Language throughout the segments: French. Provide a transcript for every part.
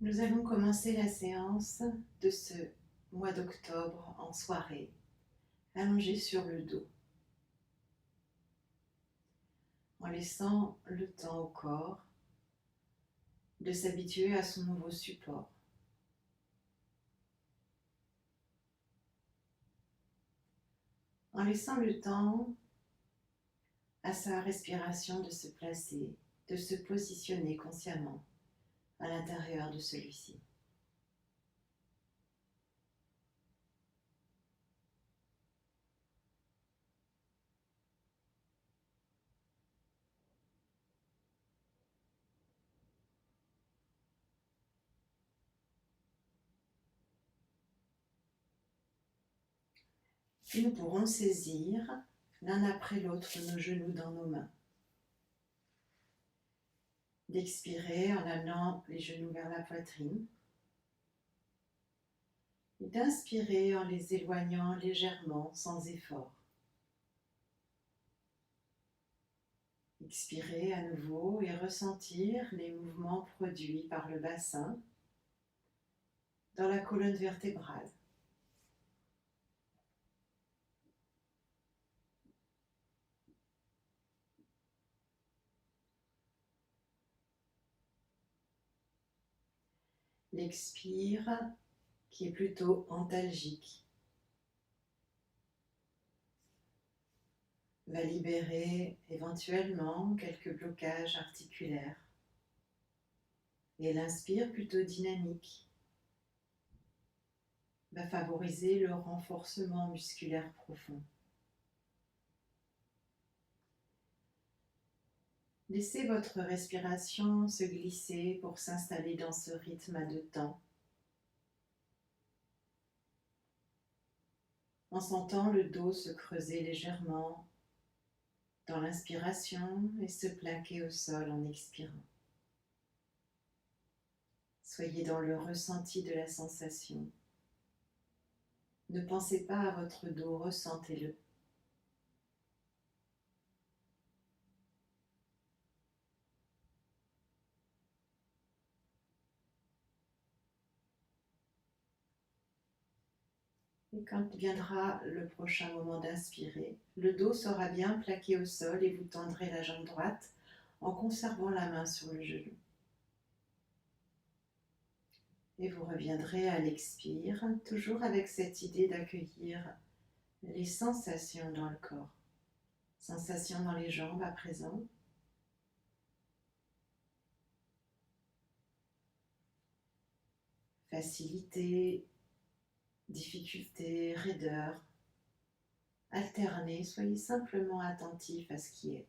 Nous allons commencer la séance de ce mois d'octobre en soirée, allongé sur le dos, en laissant le temps au corps de s'habituer à son nouveau support. En laissant le temps à sa respiration de se placer, de se positionner consciemment à l'intérieur de celui-ci. Puis nous pourrons saisir l'un après l'autre nos genoux dans nos mains. D'expirer en amenant les genoux vers la poitrine. Et d'inspirer en les éloignant légèrement, sans effort. Expirez à nouveau et ressentir les mouvements produits par le bassin dans la colonne vertébrale. L'expire qui est plutôt antalgique va libérer éventuellement quelques blocages articulaires. Et l'inspire plutôt dynamique va favoriser le renforcement musculaire profond. Laissez votre respiration se glisser pour s'installer dans ce rythme à deux temps. En sentant le dos se creuser légèrement dans l'inspiration et se plaquer au sol en expirant. Soyez dans le ressenti de la sensation. Ne pensez pas à votre dos, ressentez-le. Et quand viendra le prochain moment d'inspirer, le dos sera bien plaqué au sol et vous tendrez la jambe droite en conservant la main sur le genou. Et vous reviendrez à l'expire, toujours avec cette idée d'accueillir les sensations dans le corps. Sensations dans les jambes à présent. Facilité, difficulté, raideur. Alternez, soyez simplement attentif à ce qui est.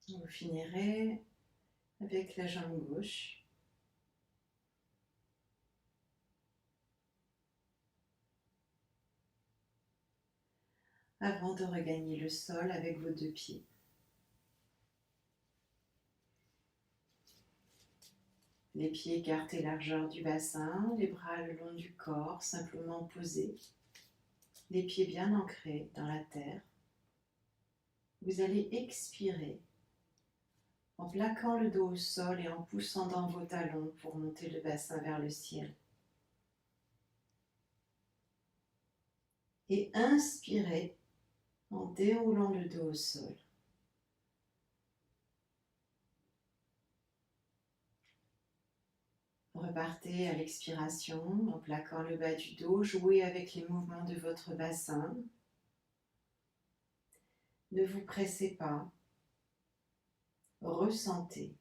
Vous finirez avec la jambe gauche. Avant de regagner le sol avec vos deux pieds. Les pieds écartés largeur du bassin, les bras le long du corps, simplement posés. Les pieds bien ancrés dans la terre. Vous allez expirer en plaquant le dos au sol et en poussant dans vos talons pour monter le bassin vers le ciel. Et inspirez en déroulant le dos au sol. Repartez à l'expiration en plaquant le bas du dos, jouez avec les mouvements de votre bassin. Ne vous pressez pas, ressentez.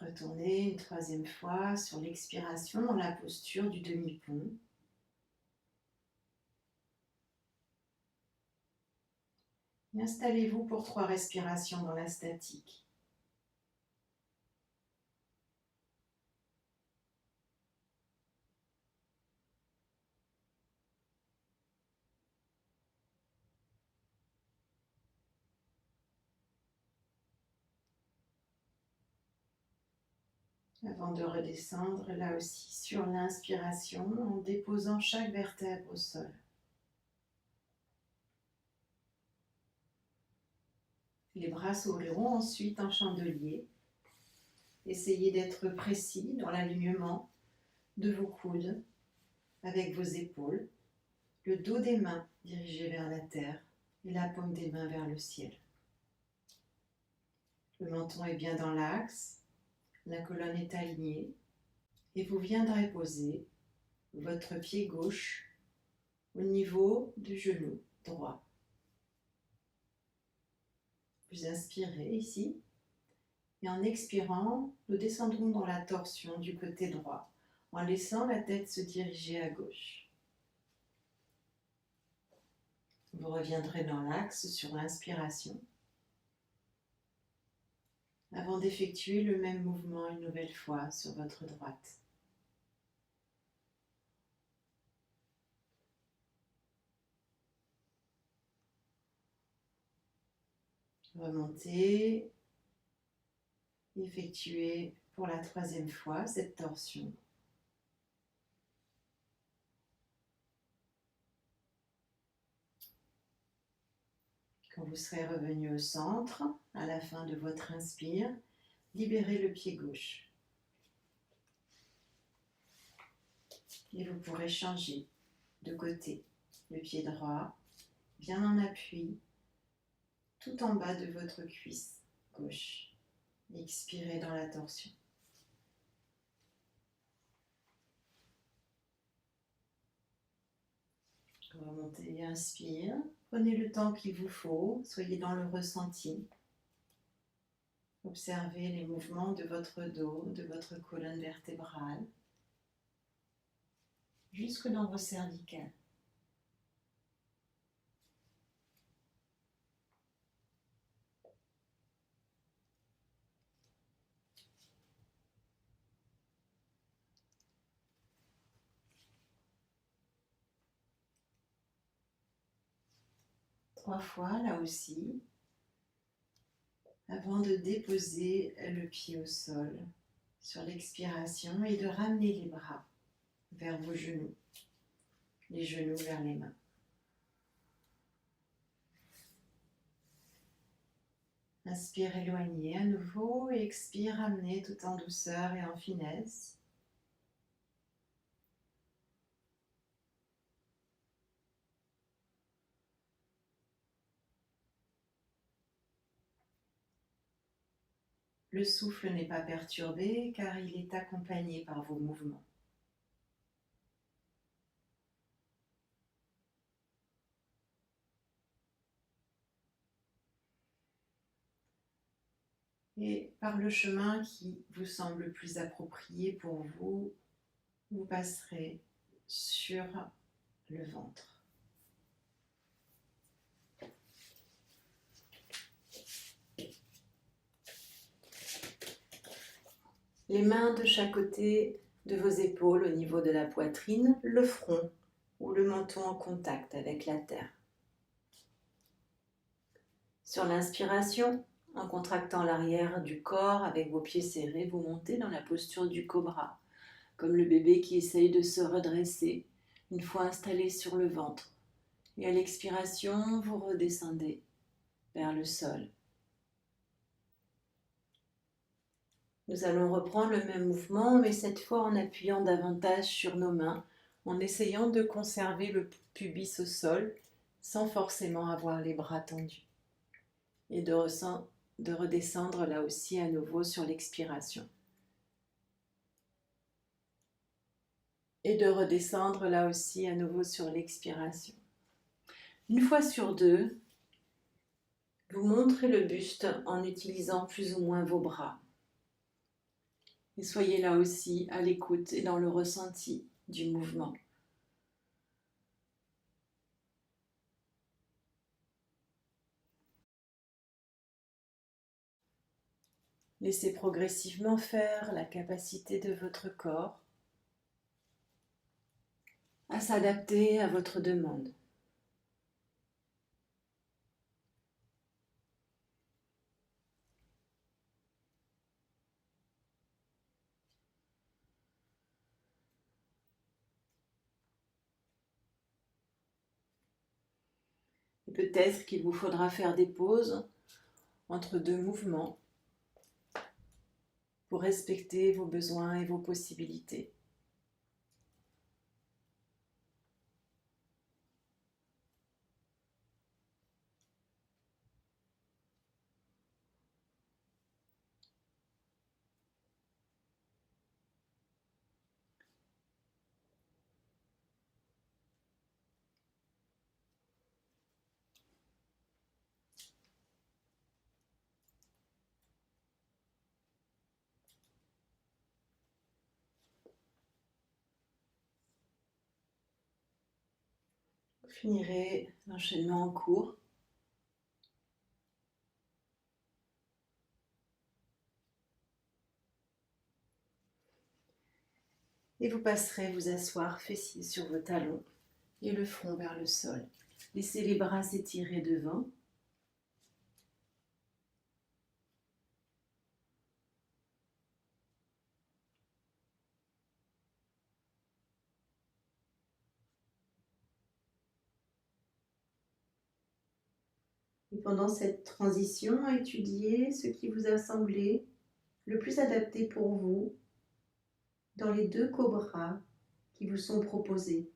Retournez une troisième fois sur l'expiration dans la posture du demi-pont. Et installez-vous pour 3 respirations dans la statique. Avant de redescendre, là aussi, sur l'inspiration, en déposant chaque vertèbre au sol. Les bras s'ouvriront ensuite en chandelier. Essayez d'être précis dans l'alignement de vos coudes avec vos épaules, le dos des mains dirigé vers la terre et la paume des mains vers le ciel. Le menton est bien dans l'axe, la colonne est alignée et vous viendrez poser votre pied gauche au niveau du genou droit. Vous inspirez ici et en expirant, nous descendrons dans la torsion du côté droit en laissant la tête se diriger à gauche. Vous reviendrez dans l'axe sur l'inspiration avant d'effectuer le même mouvement une nouvelle fois sur votre droite. Remontez, effectuez pour la 3e fois cette torsion. Quand vous serez revenu au centre, à la fin de votre inspire, libérez le pied gauche. Et vous pourrez changer de côté. Le pied droit, bien en appui, tout en bas de votre cuisse gauche. Expirez dans la torsion. Remontez, inspire. Prenez le temps qu'il vous faut, soyez dans le ressenti. Observez les mouvements de votre dos, de votre colonne vertébrale, jusque dans vos cervicales. Trois fois, là aussi, avant de déposer le pied au sol sur l'expiration et de ramener les bras vers vos genoux, les genoux vers les mains. Inspire, éloignez à nouveau et expire, ramenez tout en douceur et en finesse. Le souffle n'est pas perturbé car il est accompagné par vos mouvements. Et par le chemin qui vous semble plus approprié pour vous, vous passerez sur le ventre. Les mains de chaque côté de vos épaules au niveau de la poitrine, le front ou le menton en contact avec la terre. Sur l'inspiration, en contractant l'arrière du corps avec vos pieds serrés, vous montez dans la posture du cobra, comme le bébé qui essaye de se redresser une fois installé sur le ventre. Et à l'expiration, vous redescendez vers le sol. Nous allons reprendre le même mouvement, mais cette fois en appuyant davantage sur nos mains, en essayant de conserver le pubis au sol, sans forcément avoir les bras tendus. Et de redescendre là aussi à nouveau sur l'expiration. Et de redescendre là aussi à nouveau sur l'expiration. Une fois sur deux, vous montrez le buste en utilisant plus ou moins vos bras. Et soyez là aussi à l'écoute et dans le ressenti du mouvement. Laissez progressivement faire la capacité de votre corps à s'adapter à votre demande. Et peut-être qu'il vous faudra faire des pauses entre deux mouvements pour respecter vos besoins et vos possibilités. Vous finirez l'enchaînement en cours. Et vous passerez vous asseoir fessiers sur vos talons et le front vers le sol. Laissez les bras s'étirer devant. Et pendant cette transition, étudiez ce qui vous a semblé le plus adapté pour vous dans les deux cobras qui vous sont proposés.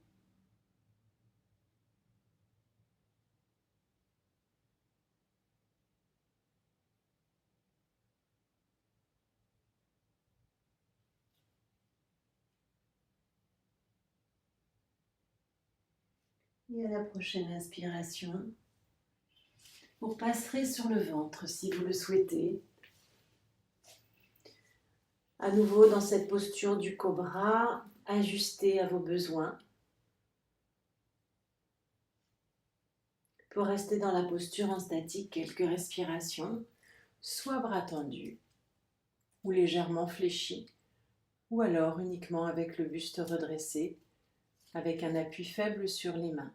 Et à la prochaine inspiration, vous passerez sur le ventre si vous le souhaitez. À nouveau dans cette posture du cobra, ajustée à vos besoins. Pour rester dans la posture en statique quelques respirations, soit bras tendus ou légèrement fléchis, ou alors uniquement avec le buste redressé, avec un appui faible sur les mains.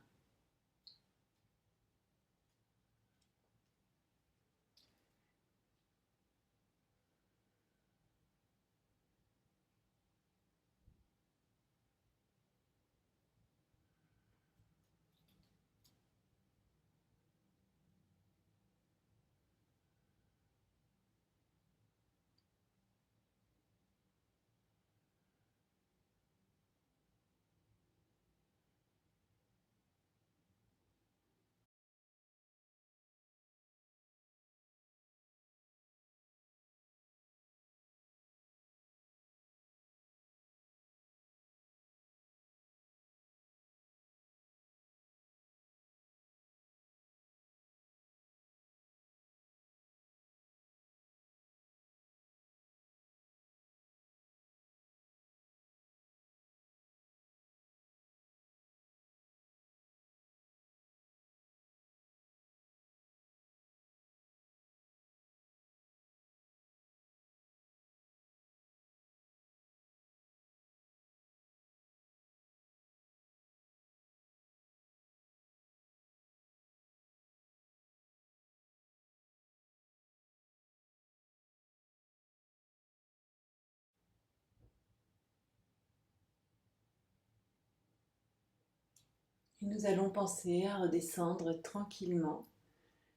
Et nous allons penser à redescendre tranquillement,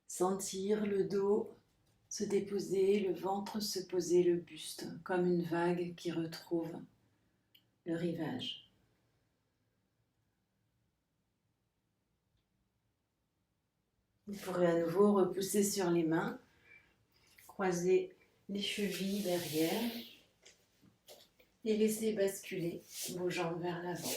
sentir le dos se déposer, le ventre se poser, le buste, comme une vague qui retrouve le rivage. Vous pourrez à nouveau repousser sur les mains, croiser les chevilles derrière et laisser basculer vos jambes vers l'avant.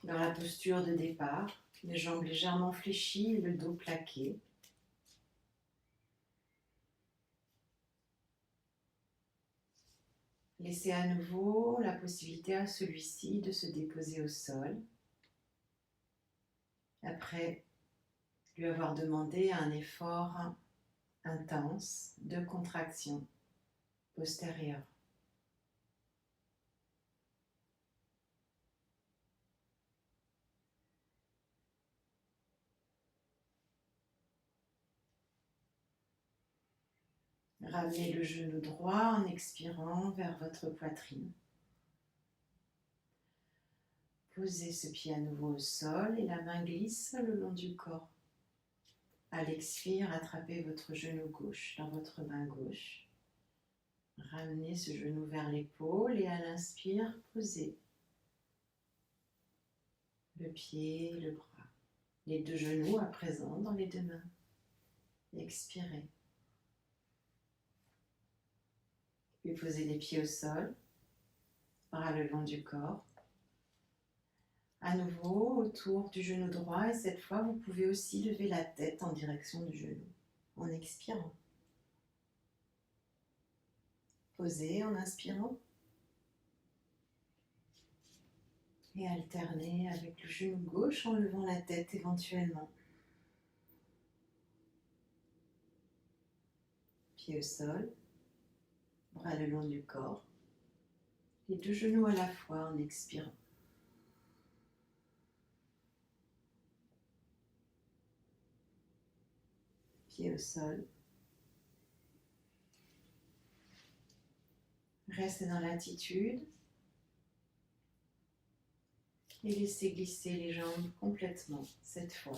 Dans la posture de départ, les jambes légèrement fléchies et le dos plaqué. Laissez à nouveau la possibilité à celui-ci de se déposer au sol. Après lui avoir demandé un effort intense de contraction postérieure. Ramenez le genou droit en expirant vers votre poitrine. Posez ce pied à nouveau au sol et la main glisse le long du corps. À l'expire, attrapez votre genou gauche dans votre main gauche. Ramenez ce genou vers l'épaule et à l'inspire, posez le pied et le bras. Les deux genoux à présent dans les deux mains. Expirez. Puis posez les pieds au sol, bras le long du corps. À nouveau autour du genou droit et cette fois vous pouvez aussi lever la tête en direction du genou en expirant. Posez en inspirant et alternez avec le genou gauche en levant la tête éventuellement. Pied au sol, bras le long du corps, les deux genoux à la fois en expirant. Pied au sol. Restez dans l'attitude et laissez glisser les jambes complètement, cette fois,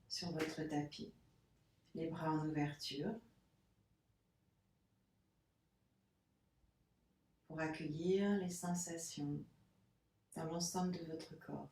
sur votre tapis. Les bras en ouverture pour accueillir les sensations dans l'ensemble de votre corps.